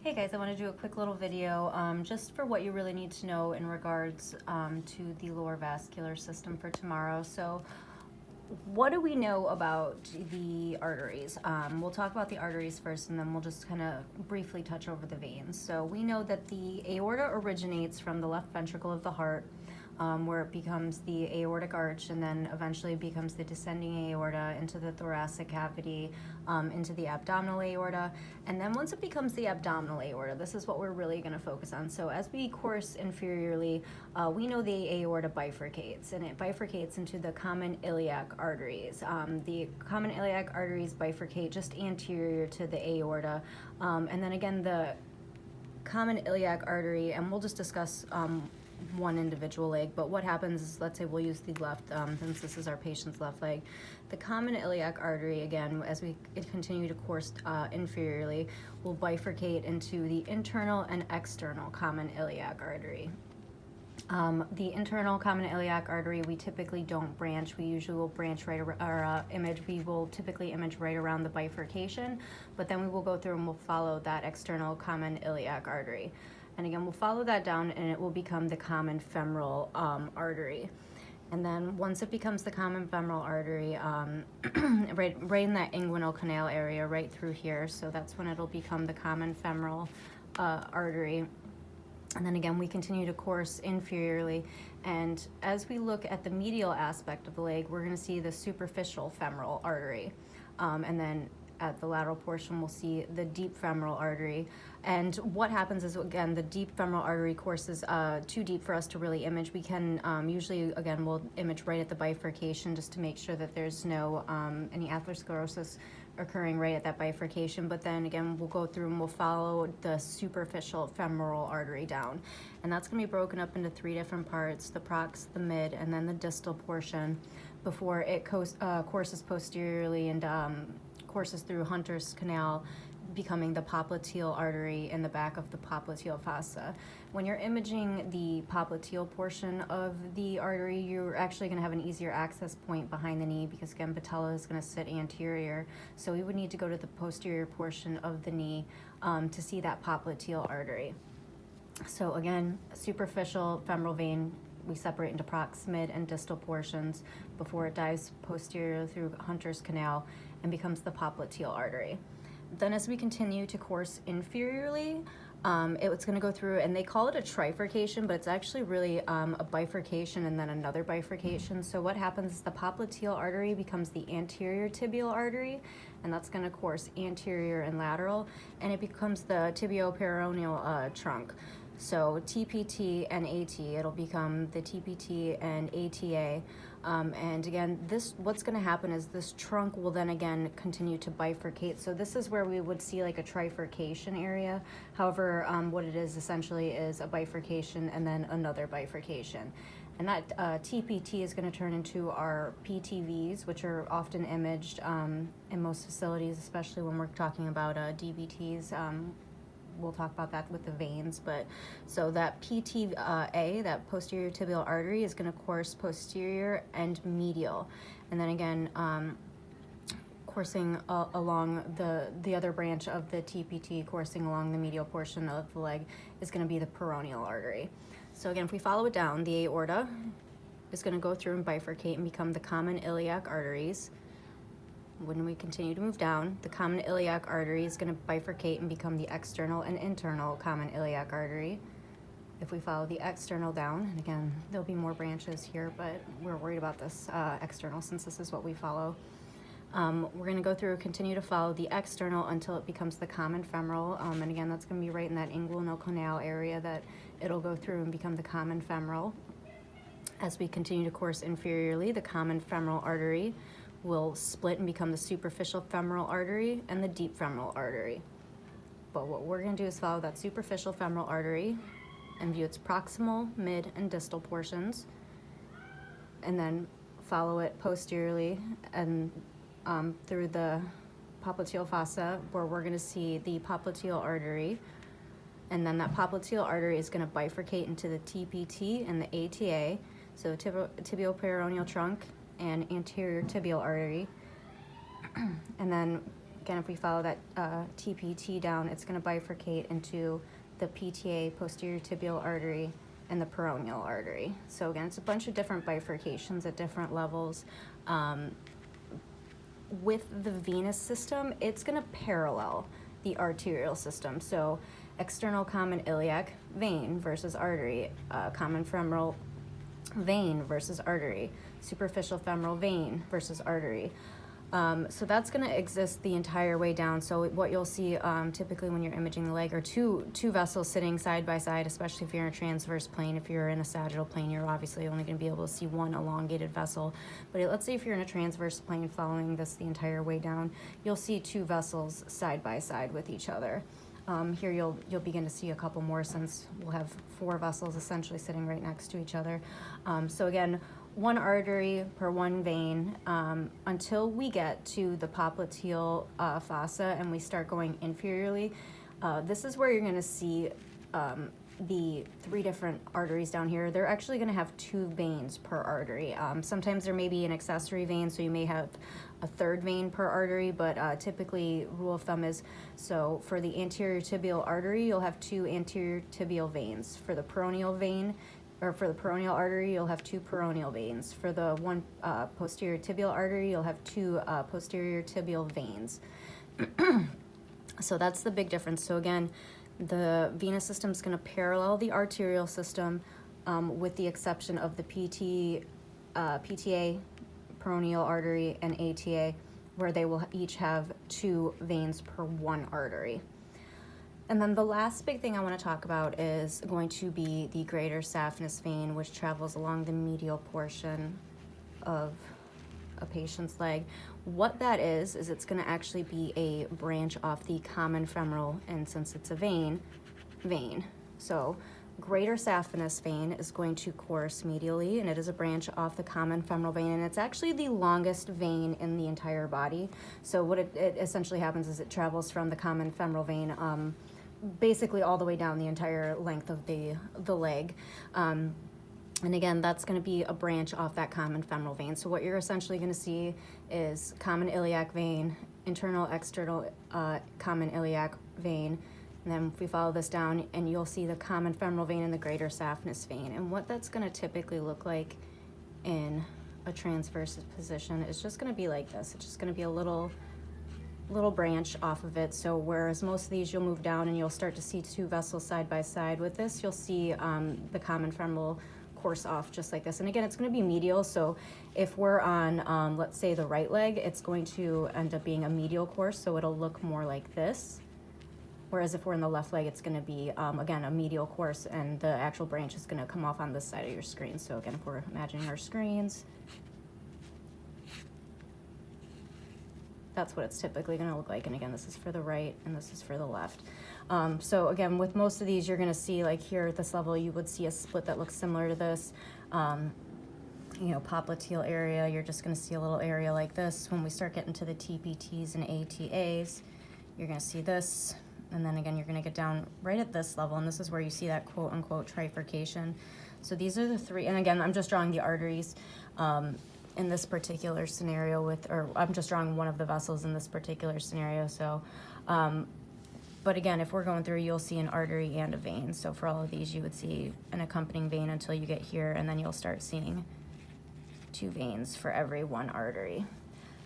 Hey guys, I want to do a quick little video just for what you really need to know in regards to the lower vascular system for tomorrow. So what do we know about the arteries? We'll talk about the arteries first, and then we'll just kind of briefly touch over the veins. So we know that the aorta originates from the left ventricle of the heart, where it becomes the aortic arch, and then eventually becomes the descending aorta into the thoracic cavity, into the abdominal aorta. And then once it becomes the abdominal aorta, this is what we're really going to focus on. So as we course inferiorly, we know the aorta bifurcates, and it bifurcates into the common iliac arteries. The common iliac arteries bifurcate just anterior to the aorta. And then again, the common iliac artery, and we'll just discuss one individual leg, but what happens is, let's say we'll use the left, since this is our patient's left leg. The common iliac artery, again, as we continue to course inferiorly, will bifurcate into the internal and external common iliac artery. The internal common iliac artery, we typically don't branch. We usually will branch right we will typically image right around the bifurcation, but then we will go through and we'll follow that external common iliac artery. And again, we'll follow that down and it will become the common femoral artery. And then once it becomes the common femoral artery, right in that inguinal canal area, right through here, so that's when it'll become the common femoral artery. And then again, we continue to course inferiorly. And as we look at the medial aspect of the leg, we're going to see the superficial femoral artery. And then at the lateral portion, we'll see the deep femoral artery. And what happens is, again, the deep femoral artery courses too deep for us to really image. We can usually, again, we'll image right at the bifurcation just to make sure that there's no any atherosclerosis occurring right at that bifurcation. But then again, we'll go through and we'll follow the superficial femoral artery down. And that's going to be broken up into three different parts: the prox, the mid, and then the distal portion, before it courses posteriorly and courses through Hunter's canal, becoming the popliteal artery in the back of the popliteal fossa. When you're imaging the popliteal portion of the artery, you're actually going to have an easier access point behind the knee, because again, patella is going to sit anterior. So we would need to go to the posterior portion of the knee to see that popliteal artery. So again, superficial femoral vein, we separate into prox, mid, and distal portions before it dives posterior through Hunter's canal and becomes the popliteal artery. Then as we continue to course inferiorly, it's going to go through, and they call it a trifurcation, but it's actually really a bifurcation and then another bifurcation. So what happens is the popliteal artery becomes the anterior tibial artery, and that's going to course anterior and lateral, and it becomes the tibioperoneal trunk. So TPT and AT, it'll become the TPT and ATA. And again, what's going to happen is this trunk will then again continue to bifurcate. So this is where we would see like a trifurcation area. However, what it is essentially is a bifurcation and then another bifurcation. And that TPT is going to turn into our PTVs, which are often imaged in most facilities, especially when we're talking about DVTs. We'll talk about that with the veins, but so that PTA, that posterior tibial artery, is going to course posterior and medial, and then again coursing along the other branch of the TPT, coursing along the medial portion of the leg, is going to be the peroneal artery. So again, if we follow it down, the aorta is going to go through and bifurcate and become the common iliac arteries. When we continue to move down, the common iliac artery is going to bifurcate and become the external and internal common iliac artery. If we follow the external down, and again, there'll be more branches here, but we're worried about this external since this is what we follow. We're going to go through, continue to follow the external until it becomes the common femoral, and again, that's going to be right in that inguinal canal area that it'll go through and become the common femoral. As we continue to course inferiorly, the common femoral artery will split and become the superficial femoral artery and the deep femoral artery. But what we're going to do is follow that superficial femoral artery and view its proximal, mid, and distal portions, and then follow it posteriorly and through the popliteal fossa, where we're going to see the popliteal artery, and then that popliteal artery is going to bifurcate into the TPT and the ATA, so tibioperoneal trunk and anterior tibial artery. And then again, if we follow that TPT down, it's going to bifurcate into the PTA, posterior tibial artery, and the peroneal artery. So again, it's a bunch of different bifurcations at different levels. With the venous system, it's going to parallel the arterial system. So external common iliac vein versus artery, common femoral vein versus artery, superficial femoral vein versus artery. So that's going to exist the entire way down. So what you'll see typically when you're imaging the leg are two vessels sitting side by side, especially if you're in a transverse plane. If you're in a sagittal plane, you're obviously only going to be able to see one elongated vessel. But let's say if you're in a transverse plane following this the entire way down, you'll see two vessels side by side with each other. Here you'll begin to see a couple more, since we'll have 4 vessels essentially sitting right next to each other. So again, one artery per one vein until we get to the popliteal fossa and we start going inferiorly. This is where you're going to see the 3 different arteries down here. They're actually going to have 2 veins per artery. Sometimes there may be an accessory vein, so you may have a 3rd vein per artery, but typically rule of thumb is, so for the anterior tibial artery, you'll have 2 anterior tibial veins. For the peroneal vein, or for the peroneal artery, you'll have 2 peroneal veins. For the one posterior tibial artery, you'll have 2 posterior tibial veins. So that's the big difference. So again, the venous system is going to parallel the arterial system, with the exception of the PTA, peroneal artery, and ATA, where they will each have 2 veins per one artery. And then the last big thing I want to talk about is going to be the greater saphenous vein, which travels along the medial portion of a patient's leg. What that is it's going to actually be a branch off the common femoral, and since it's a vein. So greater saphenous vein is going to course medially, and it is a branch off the common femoral vein, and it's actually the longest vein in the entire body. So what it essentially happens is it travels from the common femoral vein basically all the way down the entire length of the leg. And again, that's going to be a branch off that common femoral vein. So what you're essentially going to see is common iliac vein, internal, external common iliac vein. And then if we follow this down, and you'll see the common femoral vein and the greater saphenous vein. And what that's going to typically look like in a transverse position is just going to be like this. It's just going to be a little branch off of it. So whereas most of these you'll move down and you'll start to see 2 vessels side by side, with this you'll see the common femoral course off just like this. And again, it's going to be medial, so if we're on let's say the right leg, it's going to end up being a medial course, so it'll look more like this. Whereas if we're in the left leg, it's going to be again a medial course, and the actual branch is going to come off on this side of your screen. So again, if we're imagining our screens, that's what it's typically going to look like. And again, this is for the right and this is for the left. So again, with most of these, you're going to see, like here at this level, you would see a split that looks similar to this. Popliteal area, you're just going to see a little area like this. When we start getting to the TPTs and ATAs, you're going to see this. And then again, you're going to get down right at this level, and this is where you see that quote-unquote trifurcation. So these are the 3, and again, I'm just drawing the arteries in this particular scenario or I'm just drawing one of the vessels in this particular scenario. So, but again, if we're going through, you'll see an artery and a vein. So for all of these, you would see an accompanying vein until you get here, and then you'll start seeing 2 veins for every 1 artery.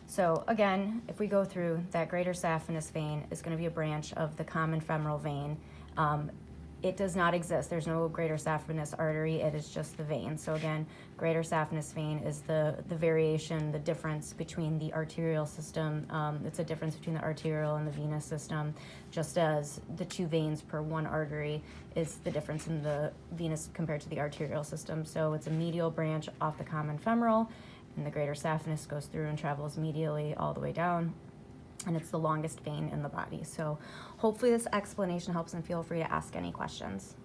So again, if we go through, that greater saphenous vein is going to be a branch of the common femoral vein. It does not exist. There's no greater saphenous artery. It is just the vein. So again, greater saphenous vein is the variation, the difference between the arterial system. It's a difference between the arterial and the venous system, just as the 2 veins per 1 artery is the difference in the venous compared to the arterial system. So it's a medial branch off the common femoral, and the greater saphenous goes through and travels medially all the way down, and it's the longest vein in the body. So hopefully this explanation helps, and feel free to ask any questions.